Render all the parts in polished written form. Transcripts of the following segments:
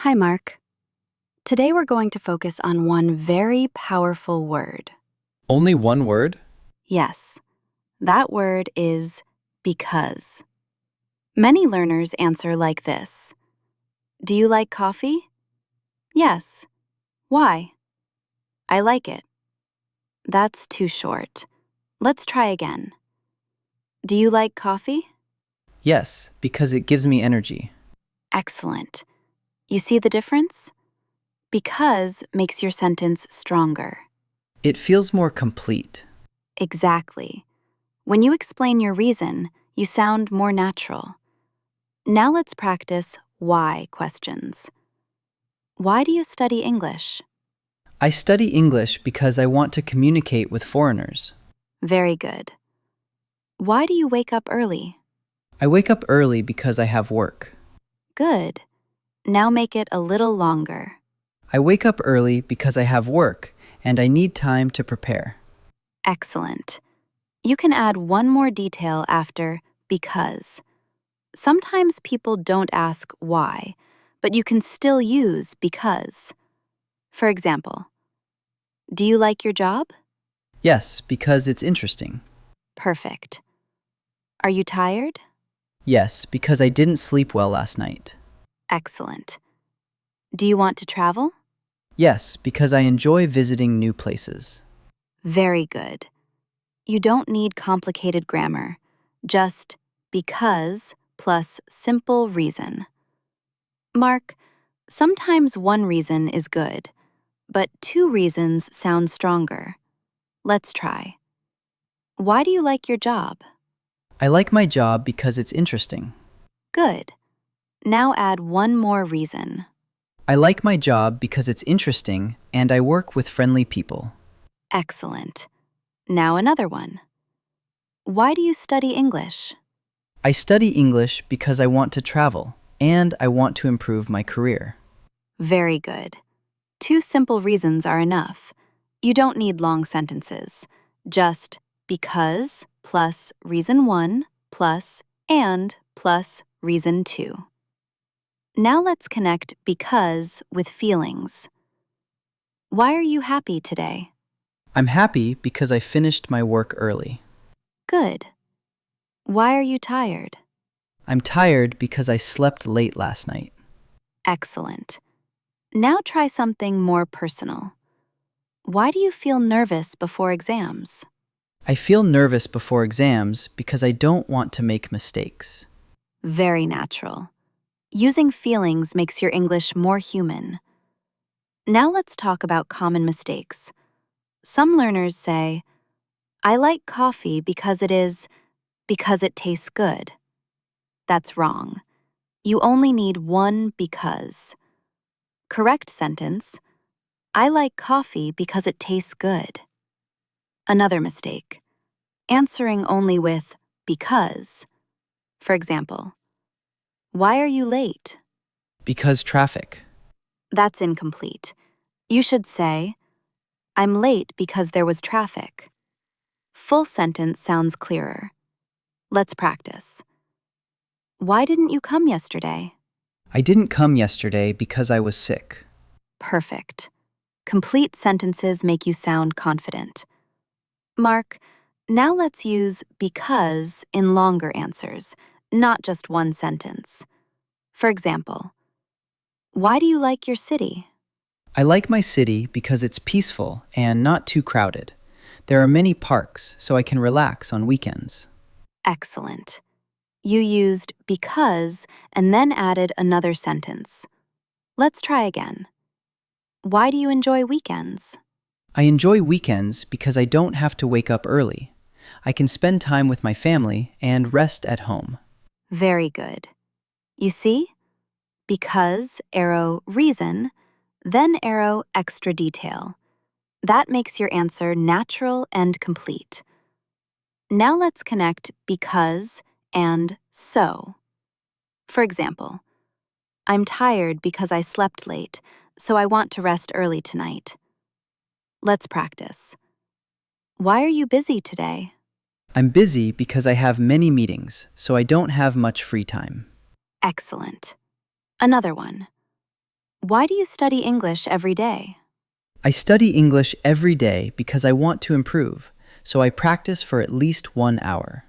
Hi, Mark. Today we're going to focus on one very powerful word. Only one word? Yes, that word is because. Many learners answer like this. Do you like coffee? Yes. Why? I like it. That's too short. Let's try again. Do you like coffee? Yes, because it gives me energy. Excellent. You see the difference? Because makes your sentence stronger. It feels more complete. Exactly. When you explain your reason, you sound more natural. Now let's practice why questions. Why do you study English? I study English because I want to communicate with foreigners. Very good. Why do you wake up early? I wake up early because I have work. Good. Now make it a little longer. I wake up early because I have work and I need time to prepare. Excellent. You can add one more detail after because. Sometimes people don't ask why, but you can still use because. For example, do you like your job? Yes, because it's interesting. Perfect. Are you tired? Yes, because I didn't sleep well last night. Excellent. Do you want to travel? Yes, because I enjoy visiting new places. Very good. You don't need complicated grammar, just because plus simple reason. Mark, sometimes one reason is good, but two reasons sound stronger. Let's try. Why do you like your job? I like my job because it's interesting. Good. Now add one more reason. I like my job because it's interesting and I work with friendly people. Excellent. Now another one. Why do you study English? I study English because I want to travel and I want to improve my career. Very good. Two simple reasons are enough. You don't need long sentences. Just because plus reason one plus and plus reason two. Now let's connect because with feelings. Why are you happy today? I'm happy because I finished my work early. Good. Why are you tired? I'm tired because I slept late last night. Excellent. Now try something more personal. Why do you feel nervous before exams? I feel nervous before exams because I don't want to make mistakes. Very natural. Using feelings makes your English more human. Now let's talk about common mistakes. Some learners say, I like coffee because it tastes good. That's wrong. You only need one because. Correct sentence, I like coffee because it tastes good. Another mistake, answering only with because. For example, why are you late? Because traffic. That's incomplete. You should say, I'm late because there was traffic. Full sentence sounds clearer. Let's practice. Why didn't you come yesterday? I didn't come yesterday because I was sick. Perfect. Complete sentences make you sound confident. Mark, now let's use because in longer answers, not just one sentence. For example, why do you like your city? I like my city because it's peaceful and not too crowded. There are many parks, so I can relax on weekends. Excellent. You used because and then added another sentence. Let's try again. Why do you enjoy weekends? I enjoy weekends because I don't have to wake up early. I can spend time with my family and rest at home. Very good. You see? Because, arrow, reason, then arrow, extra detail. That makes your answer natural and complete. Now let's connect because and so. For example, I'm tired because I slept late, so I want to rest early tonight. Let's practice. Why are you busy today? I'm busy because I have many meetings, so I don't have much free time. Excellent. Another one. Why do you study English every day? I study English every day because I want to improve, so I practice for at least 1 hour.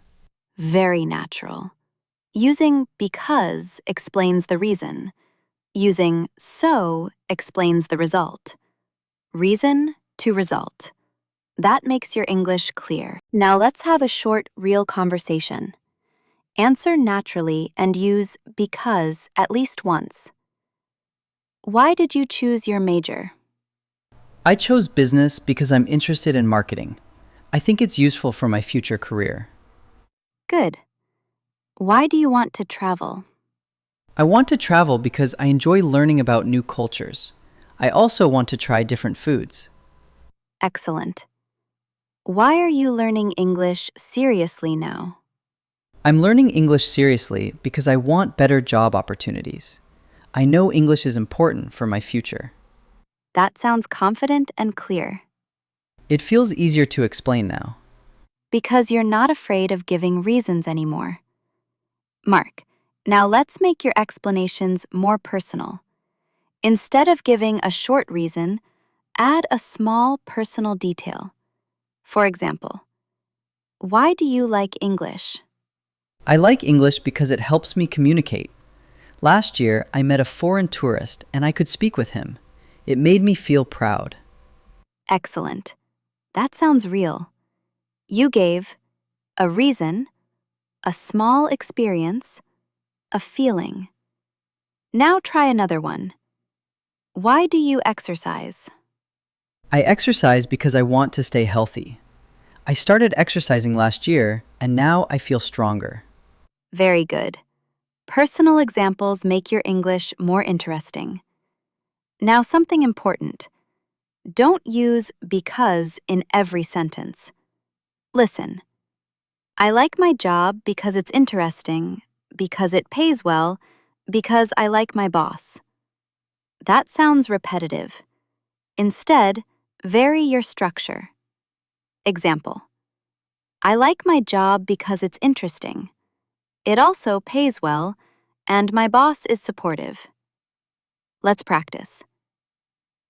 Very natural. Using because explains the reason. Using so explains the result. Reason to result. That makes your English clear. Now let's have a short, real conversation. Answer naturally and use because at least once. Why did you choose your major? I chose business because I'm interested in marketing. I think it's useful for my future career. Good. Why do you want to travel? I want to travel because I enjoy learning about new cultures. I also want to try different foods. Excellent. Why are you learning English seriously now? I'm learning English seriously because I want better job opportunities. I know English is important for my future. That sounds confident and clear. It feels easier to explain now. Because you're not afraid of giving reasons anymore. Mark, now let's make your explanations more personal. Instead of giving a short reason, add a small personal detail. For example, why do you like English? I like English because it helps me communicate. Last year, I met a foreign tourist and I could speak with him. It made me feel proud. Excellent. That sounds real. You gave a reason, a small experience, a feeling. Now try another one. Why do you exercise? I exercise because I want to stay healthy. I started exercising last year and now I feel stronger. Very good. Personal examples make your English more interesting. Now, something important. Don't use because in every sentence. Listen. I like my job because it's interesting, because it pays well, because I like my boss. That sounds repetitive. Instead, vary your structure. Example. I like my job because it's interesting. It also pays well, and my boss is supportive. Let's practice.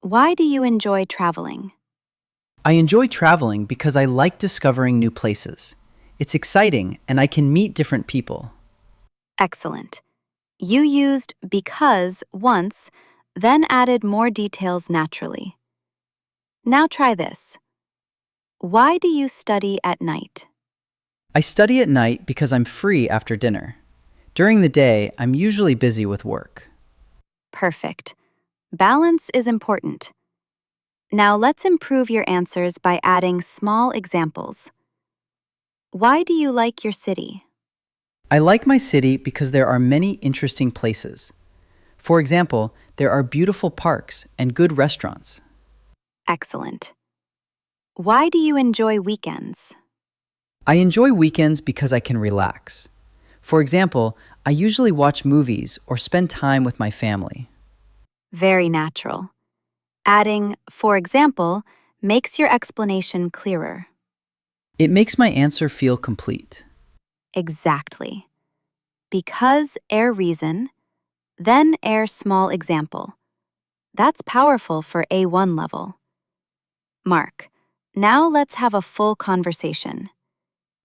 Why do you enjoy traveling? I enjoy traveling because I like discovering new places. It's exciting and I can meet different people. Excellent. You used because once, then added more details naturally. Now try this. Why do you study at night? I study at night because I'm free after dinner. During the day, I'm usually busy with work. Perfect. Balance is important. Now let's improve your answers by adding small examples. Why do you like your city? I like my city because there are many interesting places. For example, there are beautiful parks and good restaurants. Excellent. Why do you enjoy weekends? I enjoy weekends because I can relax. For example, I usually watch movies or spend time with my family. Very natural. Adding, for example, makes your explanation clearer. It makes my answer feel complete. Exactly. Because air reason, then air small example. That's powerful for A1 level. Mark, now let's have a full conversation.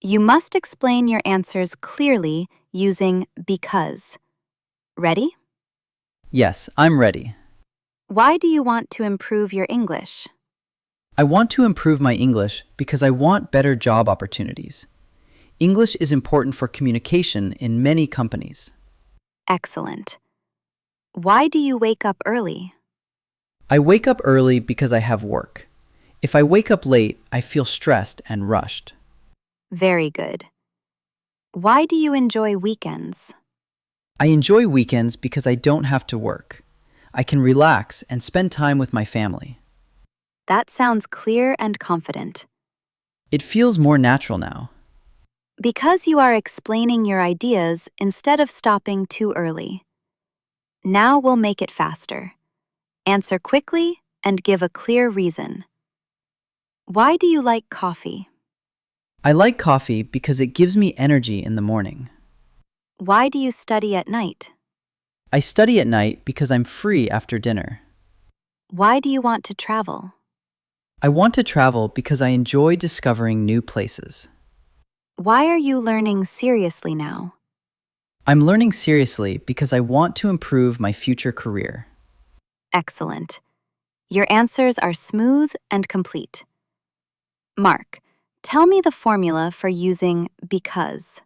You must explain your answers clearly using because. Ready? Yes, I'm ready. Why do you want to improve your English? I want to improve my English because I want better job opportunities. English is important for communication in many companies. Excellent. Why do you wake up early? I wake up early because I have work. If I wake up late, I feel stressed and rushed. Very good. Why do you enjoy weekends? I enjoy weekends because I don't have to work. I can relax and spend time with my family. That sounds clear and confident. It feels more natural now. Because you are explaining your ideas instead of stopping too early. Now we'll make it faster. Answer quickly and give a clear reason. Why do you like coffee? I like coffee because it gives me energy in the morning. Why do you study at night? I study at night because I'm free after dinner. Why do you want to travel? I want to travel because I enjoy discovering new places. Why are you learning seriously now? I'm learning seriously because I want to improve my future career. Excellent. Your answers are smooth and complete. Mark, tell me the formula for using because.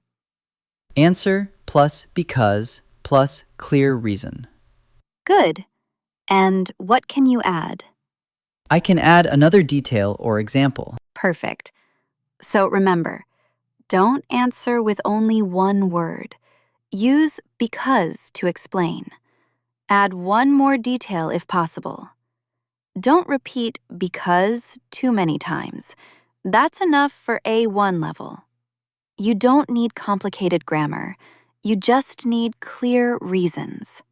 Answer plus because plus clear reason. Good. And what can you add? I can add another detail or example. Perfect. So remember, don't answer with only one word. Use because to explain. Add one more detail if possible. Don't repeat because too many times. That's enough for A1 level. You don't need complicated grammar. You just need clear reasons.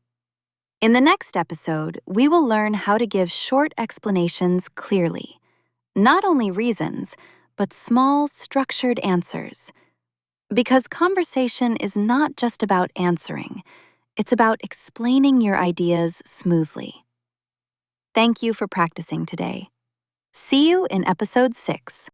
In the next episode, we will learn how to give short explanations clearly. Not only reasons, but small, structured answers. Because conversation is not just about answering, it's about explaining your ideas smoothly. Thank you for practicing today. See you in episode 6.